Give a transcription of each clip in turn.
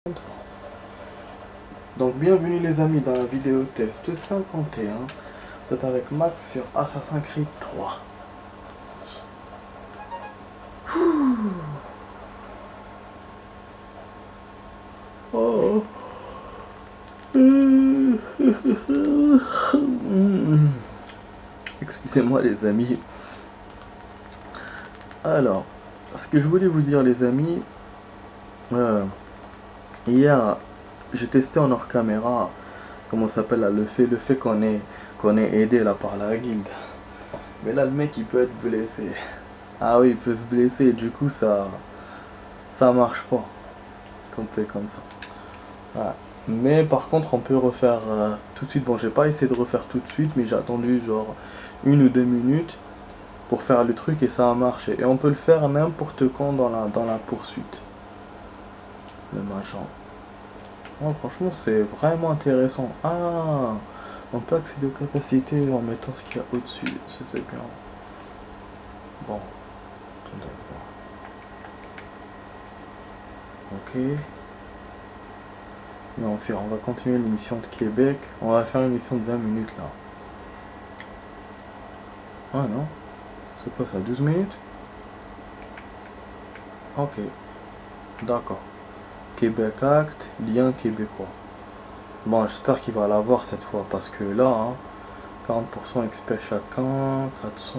Comme ça. Donc bienvenue les amis dans la vidéo test 51. C'est avec Max sur Assassin's Creed 3. Oh. Excusez-moi les amis. Alors, ce que je voulais vous dire les amis, hier j'ai testé en hors caméra, comment ça s'appelle là, le fait qu'on est aidé là par la guilde. Mais là le mec il peut être blessé. Ah oui, il peut se blesser et du coup ça marche pas quand c'est comme ça. Voilà. Mais par contre on peut refaire tout de suite. Bon, j'ai pas essayé de refaire tout de suite, mais j'ai attendu genre 1 ou 2 minutes pour faire le truc et ça a marché. Et on peut le faire n'importe quand dans la poursuite. Le machin. Oh, franchement c'est vraiment intéressant. Ah, on peut accéder aux capacités en mettant ce qu'il y a au-dessus. Ça c'est bien. Bon. Ok. Mais on va continuer l'émission de Québec. On va faire une émission de 20 minutes là. Ah non. C'est quoi ça, 12 minutes? Ok. D'accord. Québec Acte, lien québécois. Bon, j'espère qu'il va l'avoir cette fois parce que là, hein, 40% XP chacun, 400.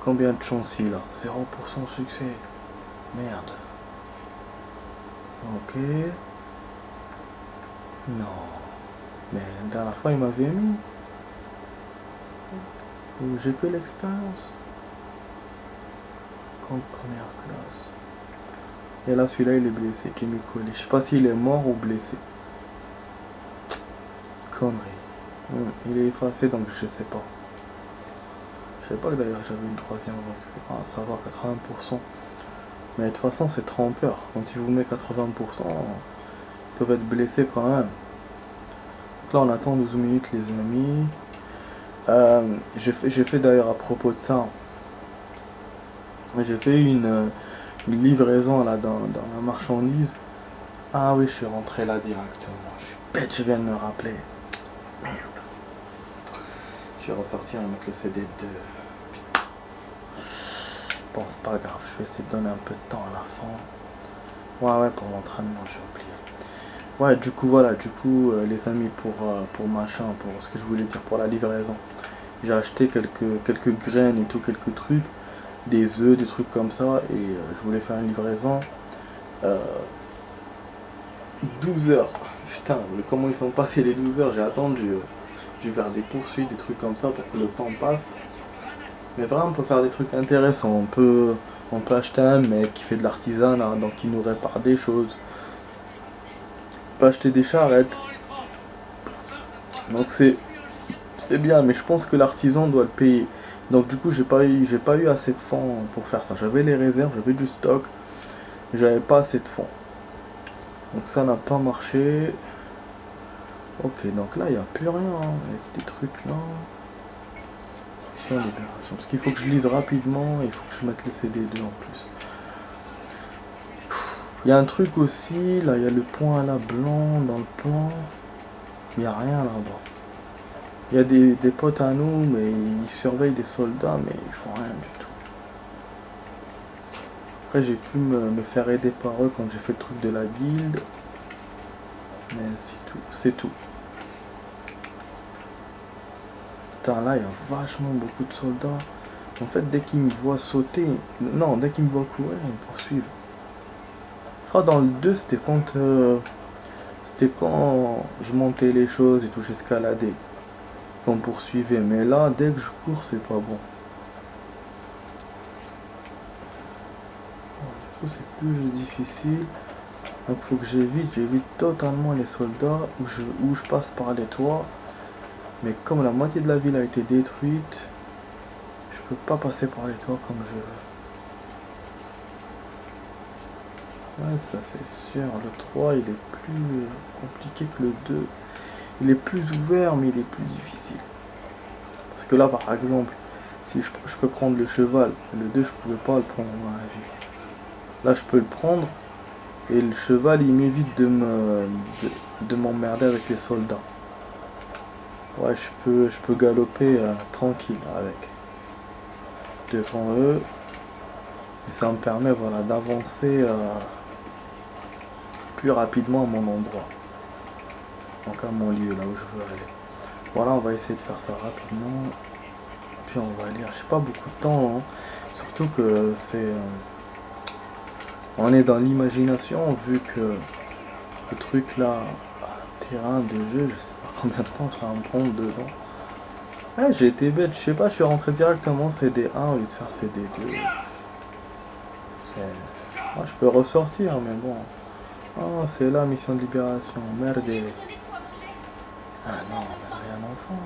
Combien de chances il a? 0% succès. Merde. Ok. Non. Mais la dernière fois, il m'avait mis. J'ai que l'expérience. Compte première classe. Et là, celui-là, il est blessé. Jimmy Coley. Je sais pas s'il est mort ou blessé. Connerie. Il est effacé, donc je sais pas. Je sais pas que d'ailleurs j'avais une troisième recrue. Ah, ça va, 80%. Mais de toute façon, c'est trompeur. Quand il vous met 80%, ils peuvent être blessés quand même. Donc là, on attend 12 minutes, les amis. J'ai fait d'ailleurs à propos de ça. J'ai fait une livraison là dans la marchandise. Ah oui, je suis rentré là directement. Je suis bête, je viens de me rappeler. Merde. Je vais ressortir et mettre le CD de... Bon, c'est pas grave, je vais essayer de donner un peu de temps à la fin. Ouais, pour l'entraînement, j'ai oublié. Ouais, du coup, voilà, les amis, pour machin, pour ce que je voulais dire, pour la livraison. J'ai acheté quelques graines et tout, quelques trucs, des œufs, des trucs comme ça, et je voulais faire une livraison. 12 heures. Putain, comment ils sont passés les 12 heures, j'ai attendu. J'ai vers des poursuites, des trucs comme ça pour que le temps passe. Mais c'est vrai, on peut faire des trucs intéressants. On peut acheter un mec qui fait de l'artisanat, donc il nous répare des choses. On peut acheter des charrettes. Donc c'est bien, mais je pense que l'artisan doit le payer. Donc du coup, j'ai pas eu assez de fonds pour faire ça. J'avais les réserves, j'avais du stock, mais j'avais pas assez de fonds. Donc ça n'a pas marché. Ok, donc là, il n'y a plus rien, hein, avec des trucs là. Libération. Parce qu'il faut que je lise rapidement et il faut que je mette le CD2 en plus. Il y a un truc aussi, là, il y a le point là blanc dans le plan. Il n'y a rien là-bas. Il y a des potes à nous, mais ils surveillent des soldats, mais ils font rien du tout. Après, j'ai pu me faire aider par eux quand j'ai fait le truc de la guilde. Mais c'est tout. Putain, là, il y a vachement beaucoup de soldats. En fait, dès qu'ils me voient sauter, non, dès qu'ils me voient courir, ils me poursuivent. Je crois dans le 2, c'était quand je montais les choses et tout, j'escaladais. Qu'on me poursuivait. Mais là, dès que je cours, c'est pas bon. Du coup, c'est plus difficile. Donc, faut que j'évite totalement les soldats où je passe par les toits. Mais comme la moitié de la ville a été détruite, je peux pas passer par les toits comme je veux. Ouais, ça c'est sûr. Le 3, il est plus compliqué que le 2. Il est plus ouvert, mais il est plus difficile. Parce que là, par exemple, si je peux prendre le cheval, le 2, je pouvais pas le prendre dans la vie. Là, je peux le prendre, Et le cheval, il m'évite de m'emmerder avec les soldats. Ouais, je peux galoper tranquille avec. Devant eux. Et ça me permet, voilà, d'avancer plus rapidement à mon endroit. Donc à mon lieu, là où je veux aller. Voilà, on va essayer de faire ça rapidement. Puis on va lire. J'ai pas beaucoup de temps, hein. Surtout que c'est... on est dans l'imagination, vu que le truc là, terrain de jeu, je sais pas combien de temps ça va me prendre dedans. Ouais, j'ai été bête, je sais pas, je suis rentré directement CD1 au lieu de faire CD2. Moi, je peux ressortir, mais bon. Ah, c'est là, mission de libération. Merde. Ah non, on n'a rien d'enfant.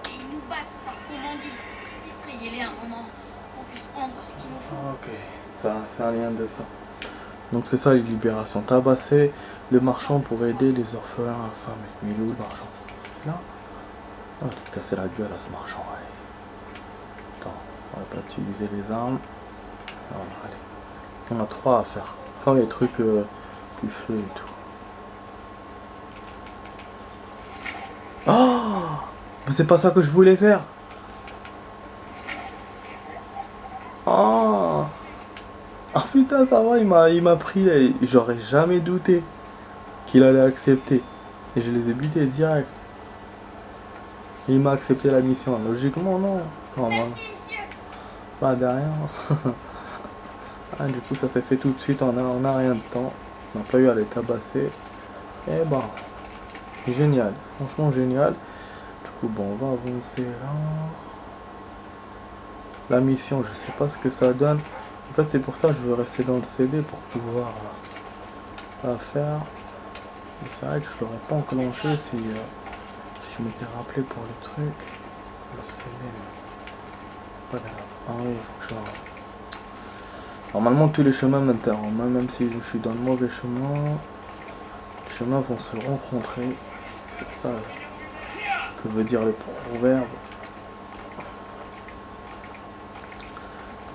Et ils nous battent parce qu'on mendie. Distrayez-les un moment, qu'on puisse prendre ce qu'il nous faut. Ok, ça, c'est un lien de ça. Donc c'est ça les libérations. Tabasser le marchand pour aider les orphelins affamés. Mais il est où le marchand? Là? Oh, il a cassé la gueule à ce marchand, allez. Attends, on va pas utiliser les armes. Voilà, allez. On a 3 à faire. Quand les trucs du feu et tout. Oh! Mais c'est pas ça que je voulais faire! Oh! Ah putain, ça va, il m'a pris là. J'aurais jamais douté qu'il allait accepter. Et je les ai butés direct. Et il m'a accepté la mission. Logiquement, non. Merci, monsieur. Pas derrière. Ah, du coup, ça s'est fait tout de suite. On a rien de temps. On n'a pas eu à les tabasser. Et bah, génial. Franchement, génial. Du coup, bon, on va avancer là. La mission, je sais pas ce que ça donne. En fait, c'est pour ça que je veux rester dans le CD pour pouvoir la faire. Mais c'est vrai que je l'aurais pas enclenché si je m'étais rappelé pour le truc. Le CD, mais pas grave. Ah oui, il faut que je... Normalement, tous les chemins m'interrompent. Même si je suis dans le mauvais chemin, les chemins vont se rencontrer. C'est ça que veut dire le proverbe.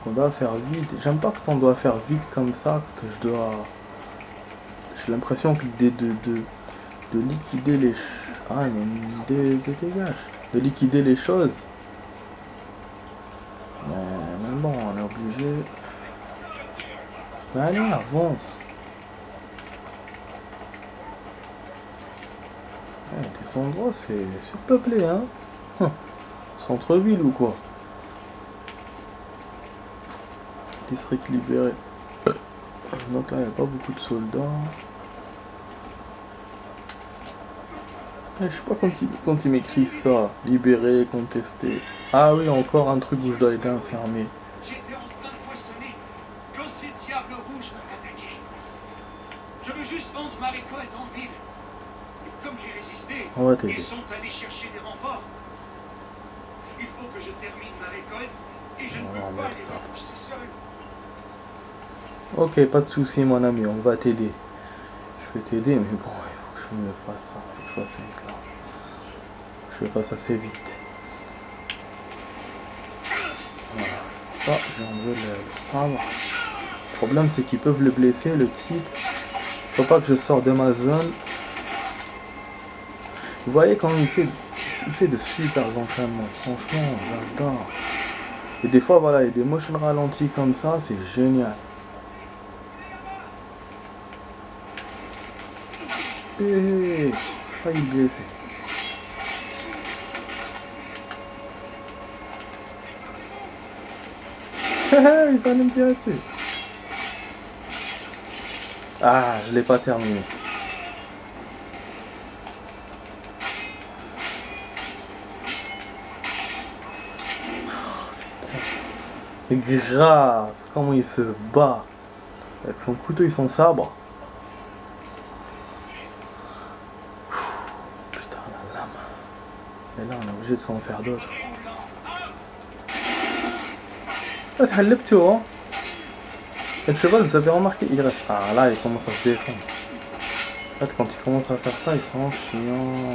On doit faire vite. J'aime pas quand on doit faire vite comme ça. Que je dois... J'ai l'impression que de liquider les... Ah, mais dégage. De liquider les choses. Mais bon, on est obligé... Mais allez, avance. Ouais, des endroits, c'est surpeuplé, hein. Centre-ville ou quoi? District libéré. Donc là, il n'y a pas beaucoup de soldats. Je sais pas quand il m'écrit ça. Libéré, contesté. Ah oui, encore un truc où je dois être enfermé. J'étais en train de poissonner quand ces diables rouges m'ont attaqué. Je veux juste vendre ma récolte en ville. Et comme j'ai résisté, On va t'aider. ils sont allés chercher des renforts. Il faut que je termine ma récolte et je ne peux pas les repousser seul. Ok, pas de soucis mon ami, on va t'aider. Je vais t'aider, mais bon, il faut que je me fasse ça. Il faut que je fasse vite là. Je le fasse assez vite. Voilà. Ça, j'ai enlevé le sabre. Le problème, c'est qu'ils peuvent le blesser, le type. Faut pas que je sorte de ma zone. Vous voyez quand il fait de super enchaînements. Franchement, j'adore. Et des fois, voilà, il y a des motion ralentis comme ça, c'est génial. Hé, failli blesser. Hé, il s'en me tirer dessus. Ah, je l'ai pas terminé. Mais grave, comment il se bat avec son couteau et son sabre. Putain, la lame. Et là, on est obligé de s'en faire d'autres. Ah, t'as le petit, hein. Et le cheval, vous avez remarqué, il reste. Ah, là, il commence à se défendre. En fait, quand il commence à faire ça, ils sont chiants.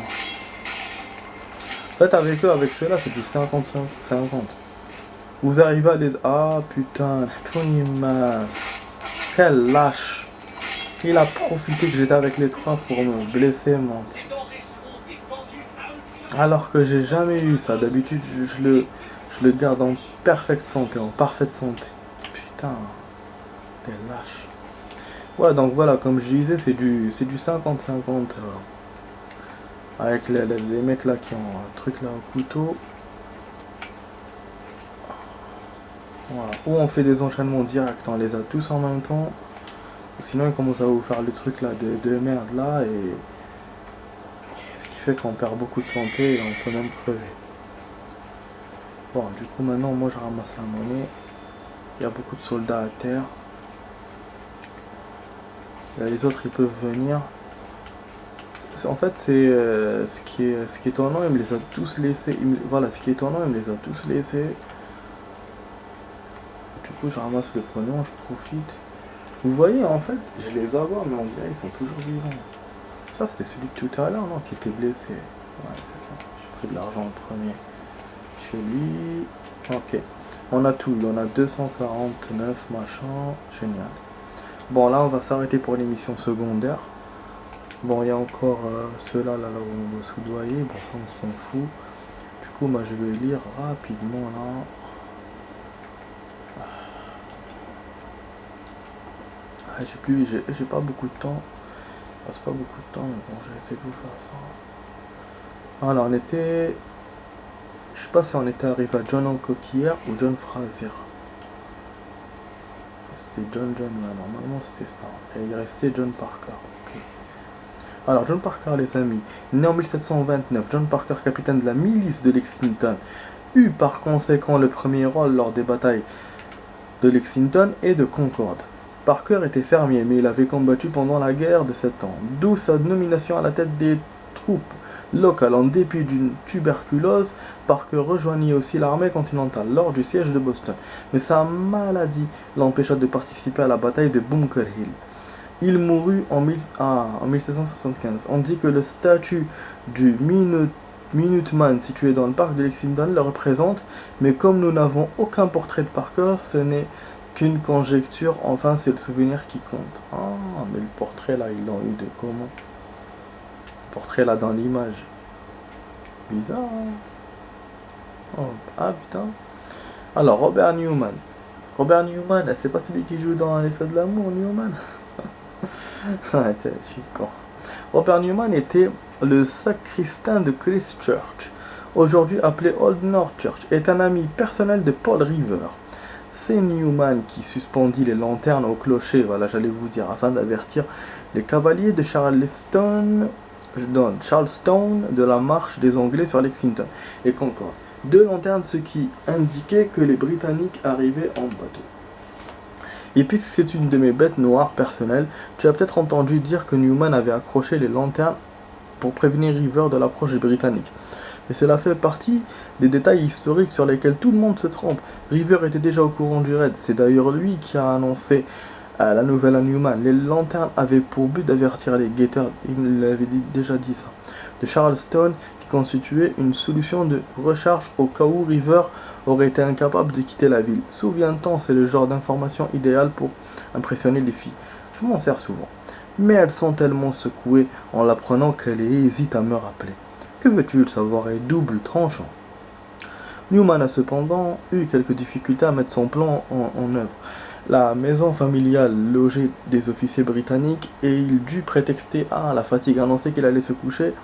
En fait, avec eux, avec ceux-là, c'est du 50. Vous arrivez à les... Ah, putain, Mass. Quel lâche. Il a profité que j'étais avec les trois pour me blesser, mon. Ces denrées seront défendues à un prix. Alors que j'ai jamais eu ça. D'habitude, je le garde en parfaite santé, Putain, t'es lâche. Ouais, donc voilà, comme je disais, c'est du 50-50. Avec les mecs là qui ont un truc là au couteau. Voilà. Ou on fait des enchaînements directs, on les a tous en même temps. Ou sinon, ils commencent à vous faire le truc là de merde là. Et ce qui fait qu'on perd beaucoup de santé et on peut même crever. Bon, du coup, maintenant, moi je ramasse la monnaie. Il y a beaucoup de soldats à terre. Et les autres, ils peuvent venir. En fait, c'est ce qui est étonnant, il me les a tous laissés. Voilà, ce qui est étonnant, il me les a tous laissés. Du coup, je ramasse le pognon, je profite. Vous voyez, en fait, je les avoir, mais on dirait ils sont toujours vivants. Ça, c'était celui de tout à l'heure, non, qui était blessé. Ouais, c'est ça. J'ai pris de l'argent en premier. Chez lui. Ok. On a tout. On a 249, machin. Génial. Bon, là, on va s'arrêter pour l'émission secondaire. Bon, il y a encore ceux-là, là où on va soudoyer. Bon, ça, on s'en fout. Du coup, moi, je vais lire rapidement, là. Ah, j'ai pas beaucoup de temps. Il passe pas beaucoup de temps, mais bon, je vais essayer de vous faire ça. Alors, on était... Je sais pas si on était arrivé à John Hancock hier ou John Fraser. C'était John, ouais, normalement c'était ça. Et il restait John Parker, ok. Alors, John Parker, les amis, né en 1729, John Parker, capitaine de la milice de Lexington, eut par conséquent le premier rôle lors des batailles de Lexington et de Concord. Parker était fermier, mais il avait combattu pendant la guerre de 7 ans, d'où sa nomination à la tête des troupes locales. En dépit d'une tuberculose, Parker rejoignit aussi l'armée continentale lors du siège de Boston, mais sa maladie l'empêcha de participer à la bataille de Bunker Hill. Il mourut en 1775. On dit que le statut du Minuteman situé dans le parc de Lexington le représente, mais comme nous n'avons aucun portrait de Parker, ce n'est qu'une conjecture, enfin c'est le souvenir qui compte. Ah, mais le portrait là, ils l'ont eu de comment? Le portrait là dans l'image. Bizarre, hein? Oh, ah putain. Alors, Robert Newman. Robert Newman, c'est pas celui qui joue dans l'effet de l'amour, Newman? Ouais, je suis con. Robert Newman était le sacristain de Christchurch, aujourd'hui appelé Old North Church, est un ami personnel de Paul Revere. C'est Newman qui suspendit les lanternes au clocher, voilà, j'allais vous dire, afin d'avertir les cavaliers de Charlestown de la marche des Anglais sur Lexington et Concord. 2 lanternes, ce qui indiquait que les Britanniques arrivaient en bateau. Et puisque c'est une de mes bêtes noires personnelles, tu as peut-être entendu dire que Newman avait accroché les lanternes pour prévenir Revere de l'approche des Britanniques. Mais cela fait partie des détails historiques sur lesquels tout le monde se trompe. Revere était déjà au courant du raid, c'est d'ailleurs lui qui a annoncé la nouvelle à Newman. Les lanternes avaient pour but d'avertir les guetteurs, il avait déjà dit ça, de Charlestown, qui constituait une solution de recharge au cas où Revere aurait été incapable de quitter la ville. Souviens-t'en, c'est le genre d'information idéale pour impressionner les filles. Je m'en sers souvent. Mais elles sont tellement secouées en l'apprenant qu'elles hésitent à me rappeler. Que veux-tu, le savoir est double tranchant. Newman a cependant eu quelques difficultés à mettre son plan en œuvre. La maison familiale logeait des officiers britanniques et il dut prétexter la fatigue, annoncer qu'il allait se coucher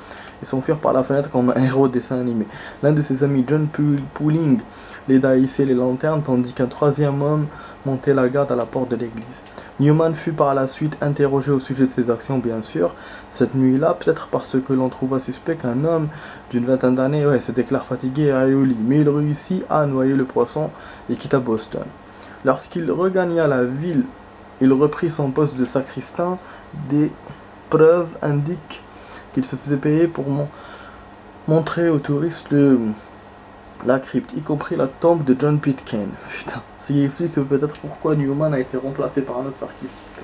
et s'enfuir par la fenêtre comme un héros de dessin animé. L'un de ses amis, John Pooling, l'aida à hisser les lanternes tandis qu'un troisième homme montait la garde à la porte de l'église. Newman fut par la suite interrogé au sujet de ses actions, bien sûr. Cette nuit-là, peut-être parce que l'on trouva suspect qu'un homme d'une vingtaine d'années se déclare fatigué et aille au lit, mais il réussit à noyer le poisson et quitta Boston. Lorsqu'il regagna la ville, il reprit son poste de sacristain. Des preuves indiquent qu'il se faisait payer pour montrer aux touristes la crypte, y compris la tombe de John Pitcairn. Putain, ce qui explique peut-être pourquoi Newman a été remplacé par un autre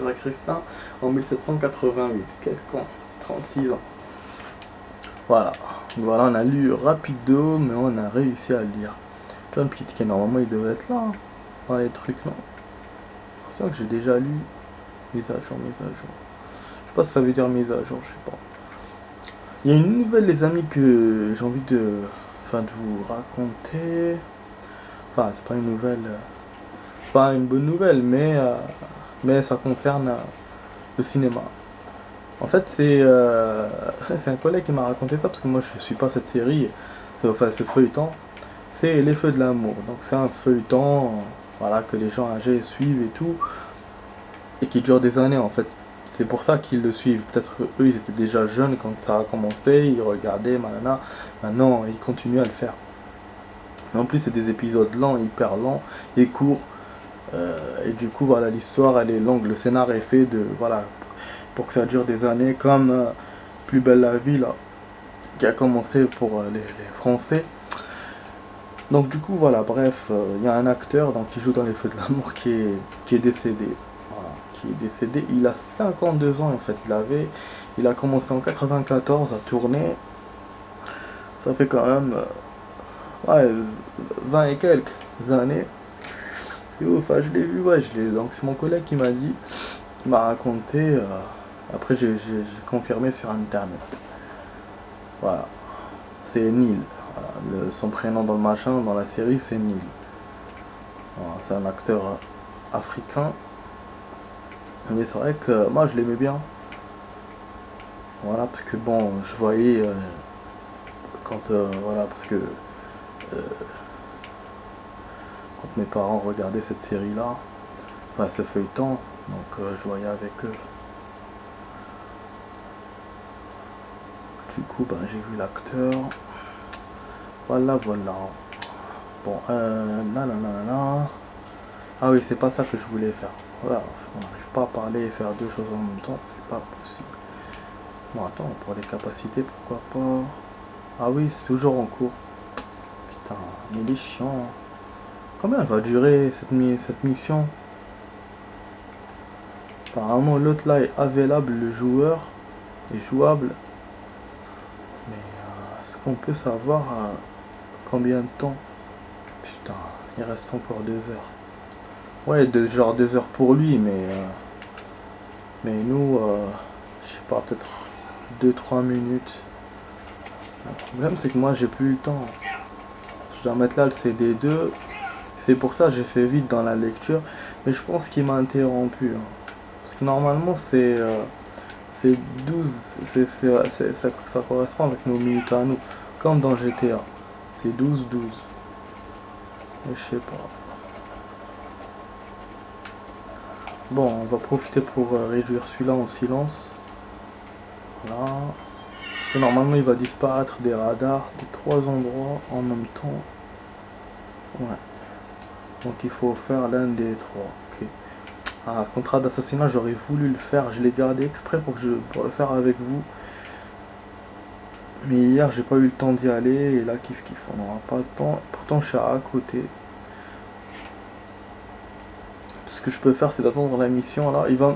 sacristain en 1788. Quel con, 36 ans. Voilà, on a lu rapido, mais on a réussi à le lire. John Pitcairn, normalement il devait être là, hein, dans les trucs, non? C'est ça que j'ai déjà lu. Mise à jour. sais pas si ça veut dire mise à jour, je sais pas. Il y a une nouvelle, les amis, que j'ai envie de vous raconter. Enfin, c'est pas une nouvelle, c'est pas une bonne nouvelle, mais ça concerne le cinéma. En fait, c'est un collègue qui m'a raconté ça, parce que moi je suis pas cette série, enfin ce feuilleton. C'est Les Feux de l'amour. Donc c'est un feuilleton, voilà, que les gens âgés suivent et tout, et qui dure des années en fait. C'est pour ça qu'ils le suivent. Peut-être eux ils étaient déjà jeunes quand ça a commencé, ils regardaient, manana. Maintenant ils continuent à le faire. Et en plus c'est des épisodes lents, hyper lents et courts. Et du coup voilà, l'histoire elle est longue. Le scénar est fait voilà, pour que ça dure des années, comme Plus belle la vie là, qui a commencé pour les Français. Donc du coup voilà, bref, il y a un acteur donc, qui joue dans Les Feux de l'amour qui est décédé. Voilà, qui est décédé. Il a 52 ans en fait. Il a commencé en 94 à tourner. Ça fait quand même ouais, 20 et quelques années. C'est ouf, je l'ai vu, ouais, donc c'est mon collègue qui m'a dit, il m'a raconté, après j'ai confirmé sur internet. Voilà, c'est Neil. Voilà, son prénom dans le machin, dans la série, c'est Neil. Voilà, c'est un acteur africain. Mais c'est vrai que moi je l'aimais bien. Voilà, parce que bon, je voyais quand voilà, parce que quand mes parents regardaient cette série là, enfin ce feuilleton, donc je voyais avec eux. Du coup ben, j'ai vu l'acteur. Voilà. Bon là. Ah oui, c'est pas ça que je voulais faire. Voilà, on n'arrive pas à parler et faire deux choses en même temps, c'est pas possible. Bon attends, pour les capacités, pourquoi pas. Ah oui, c'est toujours en cours. Putain, mais il est chiant. Combien elle va durer cette mission? Apparemment l'autre là est available, le joueur est jouable. Mais est-ce qu'on peut savoir combien de temps? Putain, il reste encore 2 heures. Ouais, genre 2 heures pour lui, mais nous, je sais pas, peut-être 2-3 minutes. Le problème c'est que moi j'ai plus le temps. Je dois mettre là le CD2. C'est pour ça que j'ai fait vite dans la lecture. Mais je pense qu'il m'a interrompu. Parce que normalement c'est 12. Ça correspond avec nos minutes à nous. Comme dans GTA. C'est 12. Mais je sais pas. Bon, on va profiter pour réduire celui-là en silence. Voilà. Et normalement il va disparaître des radars des 3 endroits en même temps. Ouais. Donc il faut faire l'un des 3. Ok. Ah, contrat d'assassinat, j'aurais voulu le faire. Je l'ai gardé exprès pour le faire avec vous. Mais hier j'ai pas eu le temps d'y aller. Et là kiff, on n'aura pas le temps. Pourtant je suis à côté. Ce que je peux faire c'est d'attendre la mission là. Il va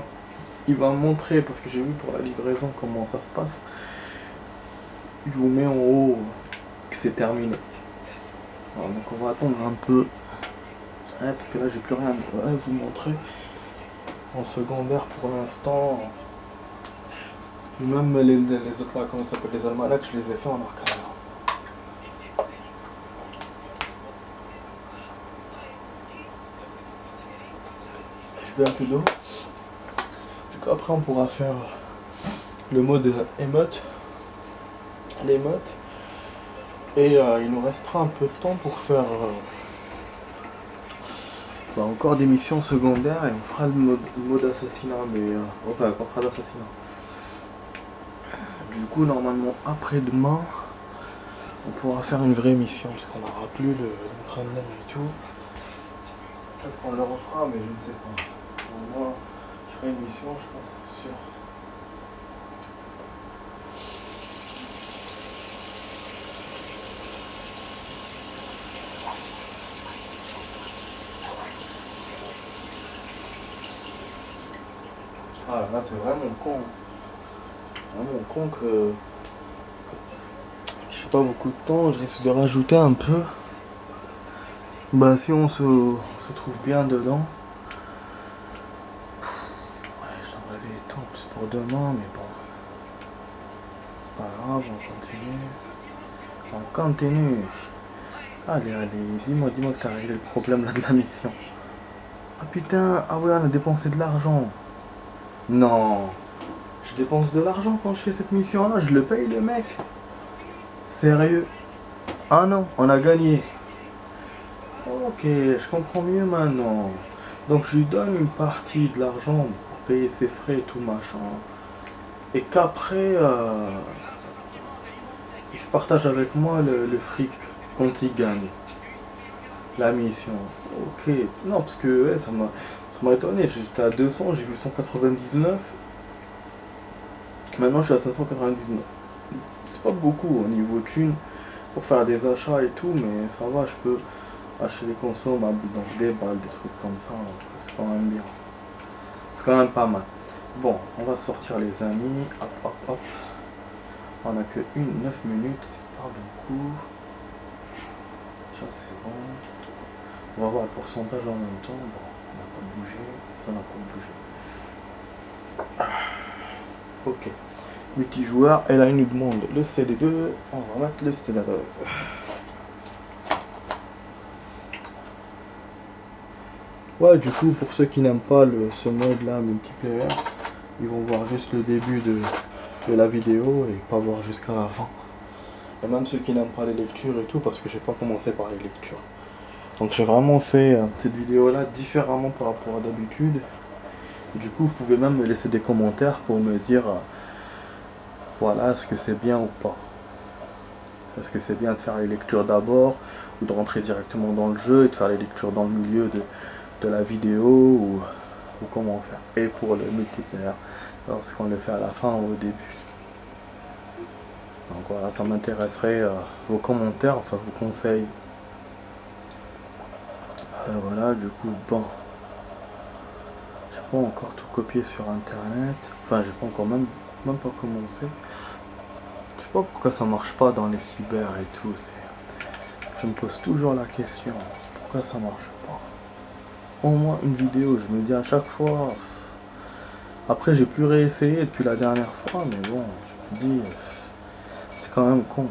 me montrer, parce que j'ai vu pour la livraison comment ça se passe. Il vous met en haut que c'est terminé. Alors, donc on va attendre un peu. Ouais, parce que là j'ai plus rien à vous montrer. En secondaire pour l'instant. Même les autres là, comment ça s'appelle, les almanachs, je les ai fait en hors caméra. Je vais un peu d'eau. Du coup après on pourra faire le mode émote. L'émote. Et il nous restera un peu de temps pour faire encore des missions secondaires et on fera le mode assassinat, mais enfin contrat d'assassinat. Du coup normalement après-demain on pourra faire une vraie mission parce qu'on n'aura plus l'entraînement et tout. Peut-être qu'on le refera mais je ne sais pas. Pour moi je ferai une mission, je pense, c'est sûr. Ah là c'est vraiment con. Vraiment con que j'ai pas beaucoup de temps, je risque de rajouter un peu. Bah si on se trouve bien dedans. Ouais, j'aimerais les temps, c'est pour demain, mais bon. C'est pas grave, on continue. On continue. Allez, dis-moi que t'as réglé le problème là de la mission. Ah putain, ah ouais, on a dépensé de l'argent. Non. Je dépense de l'argent quand je fais cette mission là, je le paye le mec. Sérieux. Ah non, on a gagné. Ok, je comprends mieux maintenant. Donc je lui donne une partie de l'argent pour payer ses frais et tout machin. Et qu'après, il se partage avec moi le fric quand il gagne. La mission. Ok. Non, parce que ouais, ça m'a étonné. J'étais à 200, j'ai vu 199. Maintenant je suis à 599. C'est pas beaucoup au niveau thune pour faire des achats et tout, mais ça va, je peux acheter des consommables, donc des balles, des trucs comme ça, donc c'est quand même bien. C'est quand même pas mal. Bon, on va sortir les amis, hop hop hop. On a que 9 minutes, c'est pas beaucoup. Ça c'est bon. On va voir le pourcentage en même temps. Bon, on n'a pas bougé, on n'a pas bougé. Ok. Multijoueur, et là il nous demande le CD2, on va mettre le CD2. Ouais, du coup, pour ceux qui n'aiment pas ce mode là, multiplayer, ils vont voir juste le début de la vidéo et pas voir jusqu'à la fin. Et même ceux qui n'aiment pas les lectures et tout, parce que j'ai pas commencé par les lectures. Donc j'ai vraiment fait cette vidéo là différemment par rapport à d'habitude. Du coup, vous pouvez même me laisser des commentaires pour me dire... voilà, est-ce que c'est bien ou pas? Est-ce que c'est bien de faire les lectures d'abord ou de rentrer directement dans le jeu et de faire les lectures dans le milieu de la vidéo ou comment faire? Et pour le multiplayer, lorsqu'on le fait à la fin ou au début. Donc voilà, ça m'intéresserait vos commentaires, enfin vos conseils. Voilà, du coup, bon. J'ai pas encore tout copié sur internet. Enfin, j'ai pas encore même pas commencé. Je sais pas pourquoi ça marche pas dans les cyber et tout. Je me pose toujours la question. Pourquoi ça marche pas? Au moins une vidéo, je me dis à chaque fois. Après j'ai plus réessayé depuis la dernière fois, mais bon, je me dis. C'est quand même con.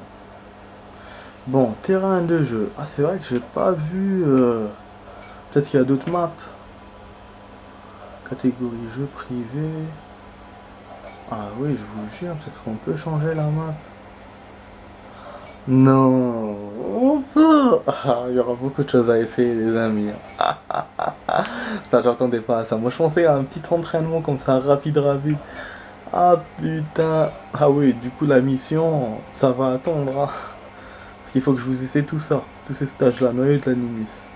Bon, terrain de jeu. Ah c'est vrai que j'ai pas vu. Peut-être qu'il y a d'autres maps. Catégorie jeu privé. Ah oui, je vous jure, peut-être qu'on peut changer la map. Non, on peut. Ah, il y aura beaucoup de choses à essayer, les amis. Ça, j'attendais pas à ça. Moi, je pensais à un petit entraînement comme ça, rapide. Ah putain. Ah oui, du coup, la mission, ça va attendre. Hein. Parce qu'il faut que je vous essaie tout ça. Tous ces stages-là, noyau de l'animus.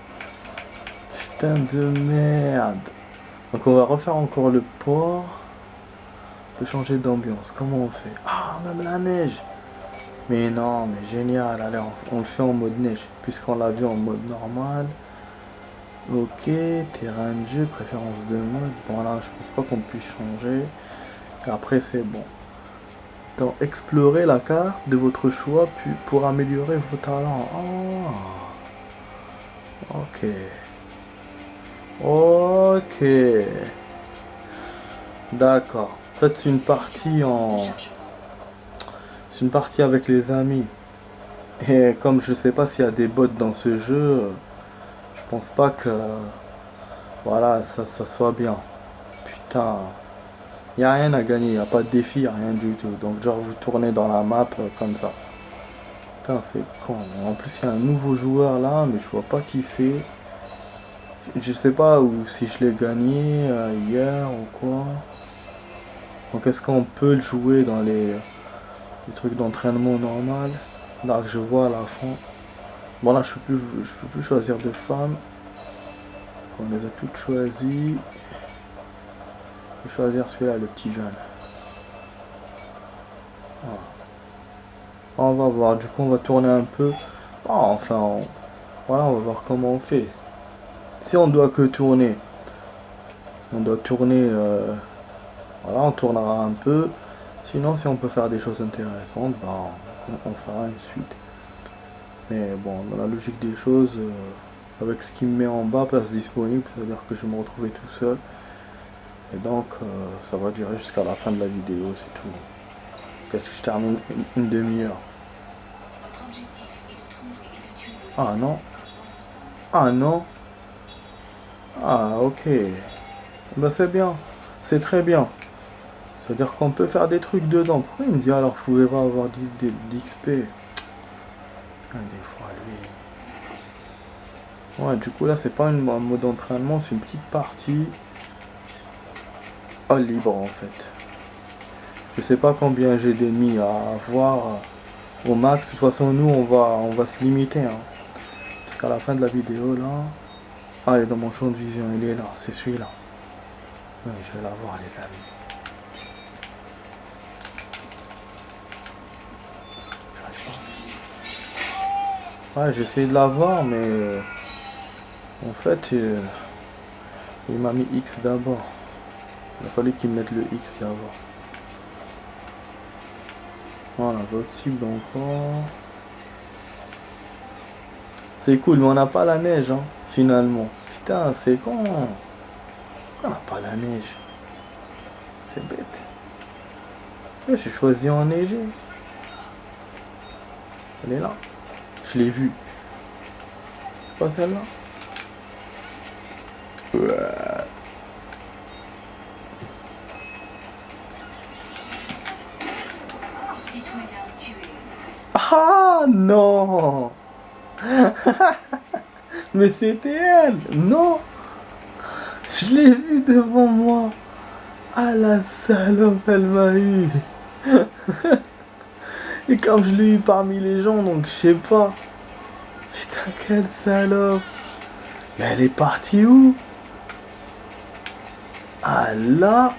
Putain de merde. Donc, on va refaire encore le port. On peut changer d'ambiance. Comment on fait? Ah, même la neige. Mais non, mais génial, allez, on le fait en mode neige, puisqu'on l'a vu en mode normal. Ok, terrain de jeu, préférence de mode. Bon là, je pense pas qu'on puisse changer. Et après, c'est bon. Donc, explorer la carte de votre choix puis pour améliorer vos talents. Oh. Ok. Ok. D'accord. Faites une partie en... C'est une partie avec les amis. Et comme je sais pas s'il y a des bots dans ce jeu, je pense pas que voilà, ça soit bien. Putain. Il n'y a rien à gagner, il n'y a pas de défi, rien du tout. Donc genre vous tournez dans la map comme ça. Putain c'est con. En plus il y a un nouveau joueur là, mais je vois pas qui c'est. Je sais pas ou si je l'ai gagné hier ou quoi. Donc est-ce qu'on peut le jouer dans les trucs d'entraînement normal? Là que je vois à la fin. Bon là je peux plus choisir de femmes. On les a toutes choisies. Je vais choisir celui-là, le petit jeune. Voilà. On va voir, du coup on va tourner un peu. Enfin, voilà, on va voir comment on fait. Si on doit que tourner, on doit tourner, voilà, on tournera un peu. Sinon, si on peut faire des choses intéressantes, on fera une suite. Mais bon, dans la logique des choses, avec ce qui me met en bas, place disponible, c'est-à-dire que je vais me retrouver tout seul. Et donc, ça va durer jusqu'à la fin de la vidéo, c'est tout. Qu'est-ce que je termine une demi-heure. Ah non. Ah non. Ah ok. Bah c'est bien. C'est très bien. C'est-à-dire qu'on peut faire des trucs dedans. Pourquoi il me dit alors vous pouvez pas avoir d'XP? Des fois lui. Ouais, du coup là c'est pas un mode d'entraînement, c'est une petite partie. Oh, libre en fait. Je sais pas combien j'ai d'ennemis à avoir au max. De toute façon nous on va se limiter hein. Jusqu'à la fin de la vidéo là. Ah, il est dans mon champ de vision, il est là, c'est celui-là. Ouais, je vais l'avoir les amis. Ouais, j'ai essayé de l'avoir mais en fait il m'a mis X d'abord. Il a fallu qu'il mette le X d'abord. Voilà, votre cible encore. C'est cool, mais on n'a pas la neige, hein, finalement. Putain, c'est con. On n'a pas la neige. C'est bête. J'ai choisi enneigé. Elle est là. Je l'ai vue. C'est pas celle-là. Ouais. Ah non. Mais c'était elle. Non. Je l'ai vue devant moi. Ah la salope, elle m'a eu. Et comme je l'ai eu parmi les gens, donc je sais pas. Putain, quelle salope. Mais elle est partie où? Ah là.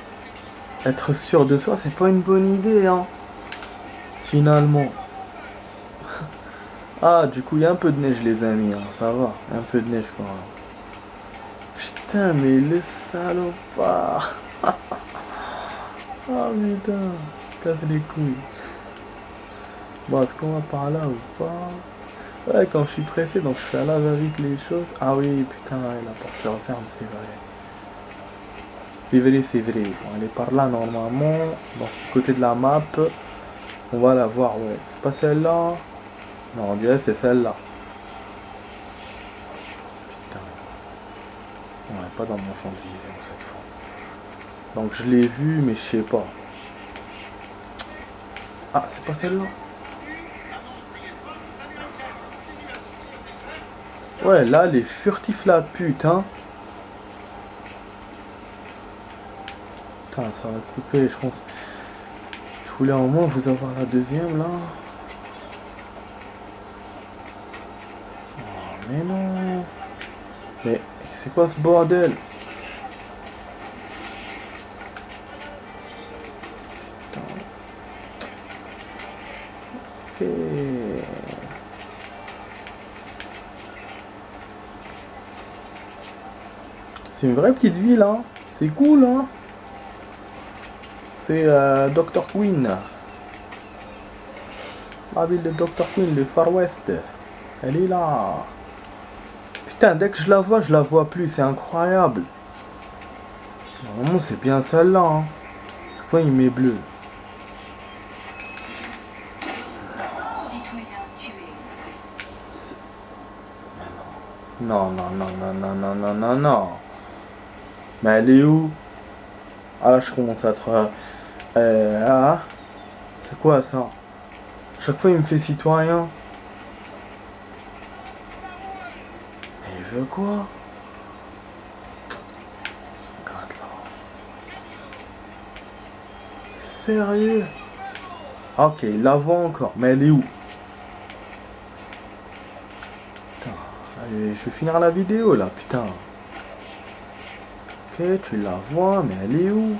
Être sûr de soi, c'est pas une bonne idée, hein. Finalement. Ah, du coup, il y a un peu de neige, les amis, hein. Ça va. Un peu de neige, quand même. Putain, mais le salopard. Ah, putain. Casse les couilles. Bon, est-ce qu'on va par là ou pas? Ouais, quand je suis pressé, donc je fais à la va-vite les choses. Ah oui, putain, la porte se referme, c'est vrai. C'est vrai, c'est vrai. Bon, elle est par là, normalement. Dans ce côté de la map. On va la voir, ouais. C'est pas celle-là. Non, on dirait que c'est celle-là. Putain. On n'est pas dans mon champ de vision cette fois. Donc je l'ai vue, mais je sais pas. Ah, c'est pas celle-là. Ouais, là, les furtifs la pute, hein. Putain, ça va couper, je pense. Je voulais au moins vous avoir la deuxième, là. Oh, mais non. Mais c'est quoi ce bordel? Ok. C'est une vraie petite ville, hein. C'est cool, hein. C'est Dr. Queen. La ville de Dr. Queen, le Far West. Elle est là. Putain, dès que je la vois plus. C'est incroyable. Normalement, c'est bien celle-là, hein. Chaque fois, il met bleu. Non, non, non, non, non, non, non, non, non. Mais elle est où? Ah là, je commence à être... ah. C'est quoi ça? Chaque fois, il me fait citoyen. Mais il veut quoi? Regarde là. Sérieux? Ok, il la voit encore. Mais elle est où? Putain. Allez, je vais finir la vidéo là, putain. Ok, tu la vois, mais elle est où?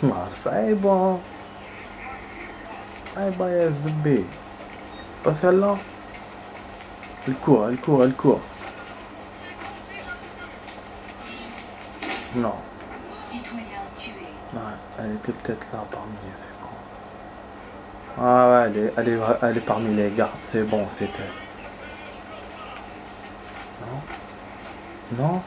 Ah, ça est bon. Ça est bon, SB. C'est pas celle-là? Elle court, elle court, elle court. Non. Ouais, elle était peut-être là parmi les secondes. Ah ouais, elle est parmi les gars. C'est bon, c'est elle. Non? Non?